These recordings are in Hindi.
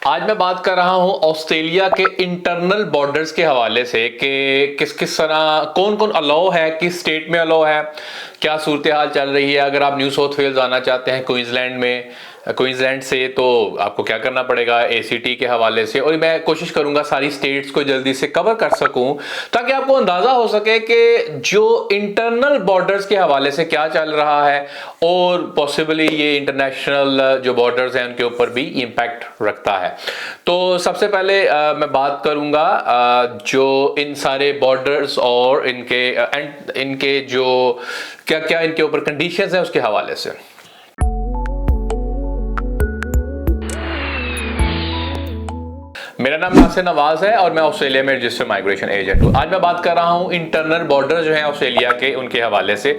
आज मैं बात कर रहा हूं ऑस्ट्रेलिया के इंटरनल बॉर्डर्स के हवाले से कि किस किस तरह कौन कौन अलाउ है, किस स्टेट में अलाउ है, क्या सूरत हाल चल रही है। अगर आप न्यू साउथ वेल्स आना चाहते हैं क्वींसलैंड से तो आपको क्या करना पड़ेगा एसीटी के हवाले से। और मैं कोशिश करूंगा सारी स्टेट्स को जल्दी से कवर कर सकूं ताकि आपको अंदाजा हो सके कि जो इंटरनल बॉर्डर्स के हवाले से क्या चल रहा है और पॉसिबली ये इंटरनेशनल जो बॉर्डर्स हैं उनके ऊपर भी इम्पैक्ट रखता है। तो सबसे पहले मैं बात करूंगा जो इन सारे बॉर्डर्स और इनके जो क्या क्या इनके ऊपर कंडीशंस हैं उसके हवाले से। मेरा नाम नासिर नवाज है और मैं ऑस्ट्रेलिया में रजिस्टर्ड माइग्रेशन एजेंट हूँ। आज मैं बात कर रहा हूँ इंटरनल बॉर्डर जो है ऑस्ट्रेलिया के उनके हवाले से।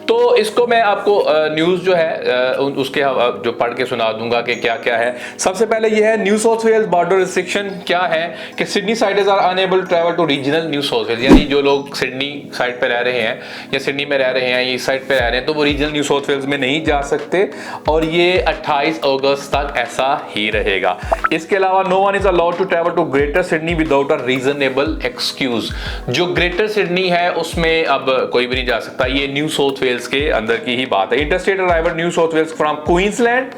तो इसको मैं आपको न्यूज़ जो है उसके जो पढ़ के सुना दूंगा कि क्या क्या है। सबसे पहले ये है New South Wales border restriction क्या है कि Sydney siders are unable to travel to regional New South Wales, यानी जो लोग सिडनी साइड पे रह रहे हैं या सिडनी में रह रहे हैं या इस साइड पे रह रहे हैं तो वो रीजनल न्यू साउथ वेल्स में नहीं जा सकते और ये 28 अगस्त तक ऐसा ही रहेगा। इसके अलावा no one is allowed to travel to Greater Sydney without a reasonable excuse. जो ग्रेटर सिडनी है उसमें अब कोई भी नहीं जा सकता, ये न्यू साउथ वेल्स के अंदर की ही बात है। Interstate arrival New South Wales from Queensland,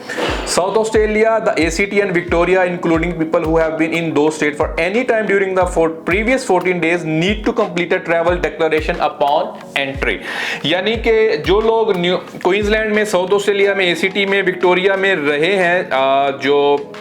South Australia, the ACT and Victoria including people who have been in those state for any time during the previous 14 days need to complete a travel declaration upon entry. यानी कि जो लोग क्वींसलैंड में, साउथ ऑस्ट्रेलिया में, एसीटी में, विक्टोरिया में रहे हैं जो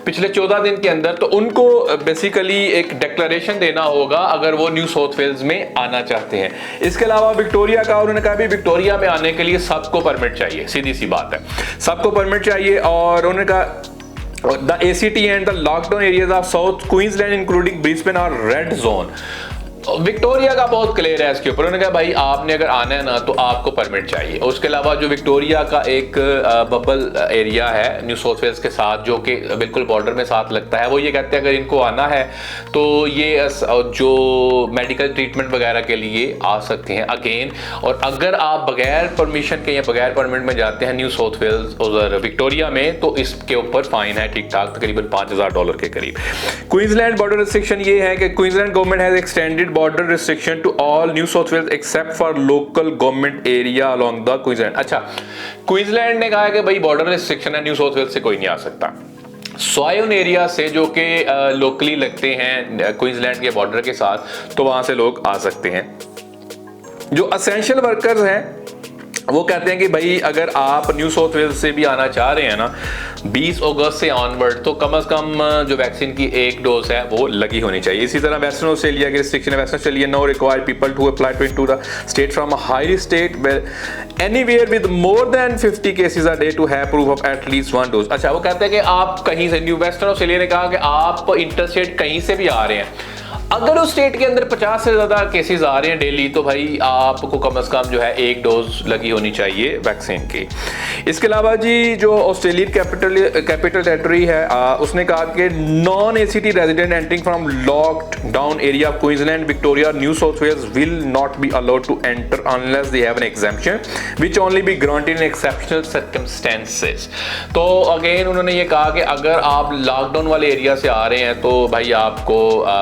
पिछले 14 दिन के अंदर, तो उनको बेसिकली एक डिक्लेरेशन देना होगा अगर वो न्यू साउथ वेल्स में आना चाहते हैं। इसके अलावा विक्टोरिया का उन्होंने कहा भी विक्टोरिया में आने के लिए सबको परमिट चाहिए, सीधी सी बात है, सबको परमिट चाहिए। और उन्होंने कहा the ACT and the lockdown areas of south Queensland including Brisbane are red zone. Victoria का बहुत क्लियर है इसके ऊपर, उन्होंने कहा भाई आपने अगर आना है ना तो आपको परमिट चाहिए। उसके अलावा जो विक्टोरिया का एक बबल एरिया है न्यू साउथ वेल्स के साथ जो कि बिल्कुल बॉर्डर में साथ लगता है, वो ये कहते हैं अगर इनको आना है तो ये जो मेडिकल ट्रीटमेंट वगैरह के लिए आ सकते हैं अगेन। और अगर आप बगैर परमिशन के या बगैर परमिट में जाते हैं न्यू साउथ वेल्स उधर विक्टोरिया में तो इसके ऊपर फाइन है ठीक ठाक तकरीबन $5000 के करीब। क्वींसलैंड बॉर्डर रिस्ट्रिक्शन ये है कि Queensland government has extended border restriction to all New South Wales except for local government area along the Queensland। अच्छा, क्वींसलैंड ने कहा है कि भाई बॉर्डर रिस्ट्रिक्शन है, न्यू साउथ वेल्स से कोई नहीं आ सकता। सॉयन एरिया से जो कि लोकली लगते हैं क्वींसलैंड के बॉर्डर के साथ तो वहां से लोग आ सकते हैं। जो असेंशियल वर्कर्स हैं वो कहते हैं कि भाई अगर आप न्यू साउथ वेल्स से भी आना चाह रहे हैं ना 20 अगस्त से ऑनवर्ड तो कम से कम जो वैक्सीन की एक डोज है वो लगी होनी चाहिए। इसी तरह वेस्टर्न ऑस्ट्रेलिया की रिस्ट्रिक्शन है, Western Australia no require people to apply to into the state from a high state anywhere with more than 50 cases a day to have proof of at least one dose. अच्छा, वो कहते हैं कि आप कहीं से, न्यू वेस्टर्न ऑस्ट्रेलिया ने कहा कि आप इंटरस्टेट कहीं से भी आ रहे हैं, अगर उस स्टेट के अंदर 50 से ज्यादा केसेस आ रहे हैं डेली तो भाई आपको कम से कम जो है एक डोज लगी होनी चाहिए वैक्सीन की। इसके अलावा जी जो ऑस्ट्रेलियन कैपिटल टेरिटरी है उसने कहा कि non ACT resident entering from locked down area of Queensland, Victoria, New South Wales will not be allowed to enter unless they have an exemption which only be granted in exceptional circumstances. तो अगेन उन्होंने ये कहा कि अगर आप लॉकडाउन वाले एरिया से आ रहे हैं तो भाई आपको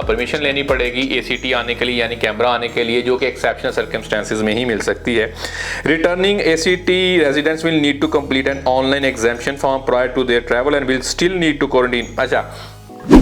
परमिशन लेनी पड़ेगी एसीटी आने के लिए, यानी कैमरा आने के लिए, जो कि एक्सेप्शनल सर्कमस्टेंसेस में ही मिल सकती है। Returning ACT residents will need to complete an online exemption form prior to their travel and will still need to quarantine. अच्छा,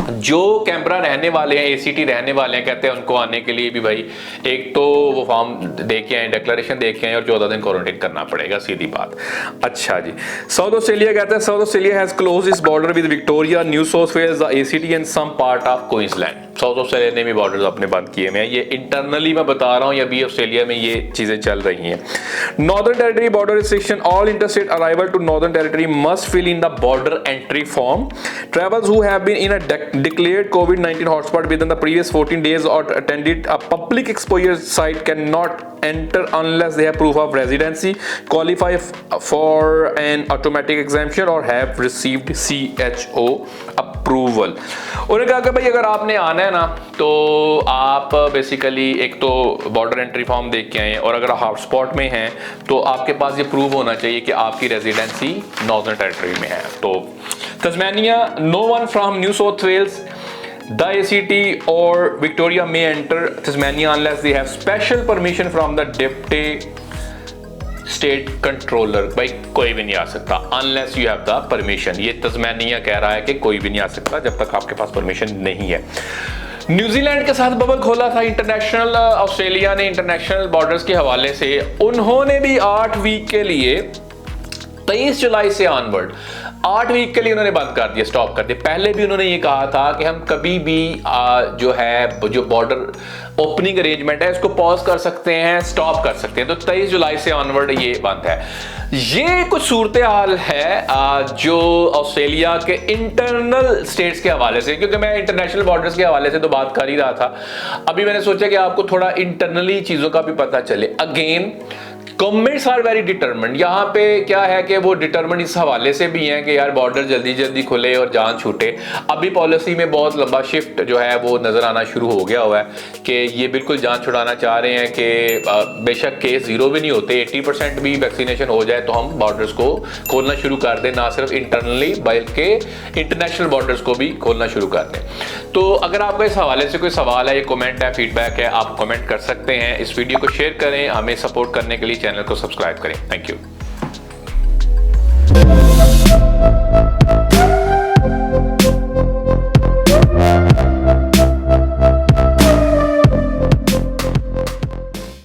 जो कैमरा रहने वाले हैं, एसीटी रहने वाले हैं, कहते हैं उनको आने के लिए भी भाई एक तो वो फॉर्म दे के आए, डिक्लेरेशन दे के आए और 14 दिन क्वारंटाइन करना पड़ेगा, सीधी बात। अच्छा जी, साउथ ऑस्ट्रेलिया कहता है South Australia has closed its border with Victoria, New South Wales, the ACT and some part of Queensland. South Australia ने भी बॉर्डर्स अपने बंद किए हैं, ये इंटरनली मैं बता रहा हूँ, अभी ऑस्ट्रेलिया में ये चीजें चल रही हैं। Northern Territory border restriction, all interstate arrival to Northern Territory must fill in the border entry form. Travellers who have been in a declared COVID-19 hotspot within the previous 14 days or attended a public exposure site cannot enter unless they have proof of residency, qualify for an automatic exemption or have received CHO approval. उन्होंने कहा कि भाई अगर आपने आना है ना तो आप बेसिकली एक तो बॉर्डर एंट्री फॉर्म देख के आए और अगर आप हॉटस्पॉट में हैं तो आपके पास ये प्रूव होना चाहिए कि आपकी रेजिडेंसी नॉर्दर्न टेरिटरी में है। तो Tasmania, no one from New South Wales, the ACT or Victoria may enter Tasmania unless they have special permission from the deputy state controller. भाई कोई भी नहीं आ सकता unless you have the permission. ये तस्मानिया कह रहा है कि कोई भी नहीं आ सकता जब तक आपके पास परमिशन नहीं है। न्यूजीलैंड के साथ बबल खोला था इंटरनेशनल, ऑस्ट्रेलिया ने इंटरनेशनल बॉर्डर्स के हवाले से। उन्होंने भी 8 वीक के लिए 23 जुलाई से ऑनवर्ड 8 वीक के लिए उन्होंने बंद कर दिया, स्टॉप कर दिया। पहले भी उन्होंने ये कहा था कि हम कभी भी जो बॉर्डर ओपनिंग अरेंजमेंट है इसको पॉज कर सकते हैं, स्टॉप कर सकते हैं। तो 23 जुलाई से ऑनवर्ड ये बंद है। ये कुछ सूरत हाल है जो ऑस्ट्रेलिया के इंटरनल स्टेट्स के हवाले से, क्योंकि मैं इंटरनेशनल बॉर्डर्स के हवाले से तो बात कर ही रहा था। अभी मैंने सोचा कि आपको थोड़ा इंटरनली चीजों का भी पता चले। Again governments are very determined. यहाँ पे क्या है कि वो डिटरमिन्ड इस हवाले से भी हैं कि यार बॉर्डर जल्दी जल्दी खुले और जान छूटे। अभी पॉलिसी में बहुत लंबा शिफ्ट जो है वो नज़र आना शुरू हो गया हुआ है कि ये बिल्कुल जान छुड़ाना चाह रहे हैं कि बेशक केस 0 भी नहीं होते, 80% भी वैक्सीनेशन हो जाए तो हम बॉर्डर्स को खोलना शुरू कर दें, ना सिर्फ इंटरनली बल्कि इंटरनेशनल बॉर्डर्स को भी खोलना शुरू कर दें। तो अगर आपका इस हवाले से कोई सवाल है, कमेंट है, फीडबैक है, आप कमेंट कर सकते हैं। इस वीडियो को शेयर करें, हमें सपोर्ट करने के लिए चैनल को सब्सक्राइब करें। Thank you.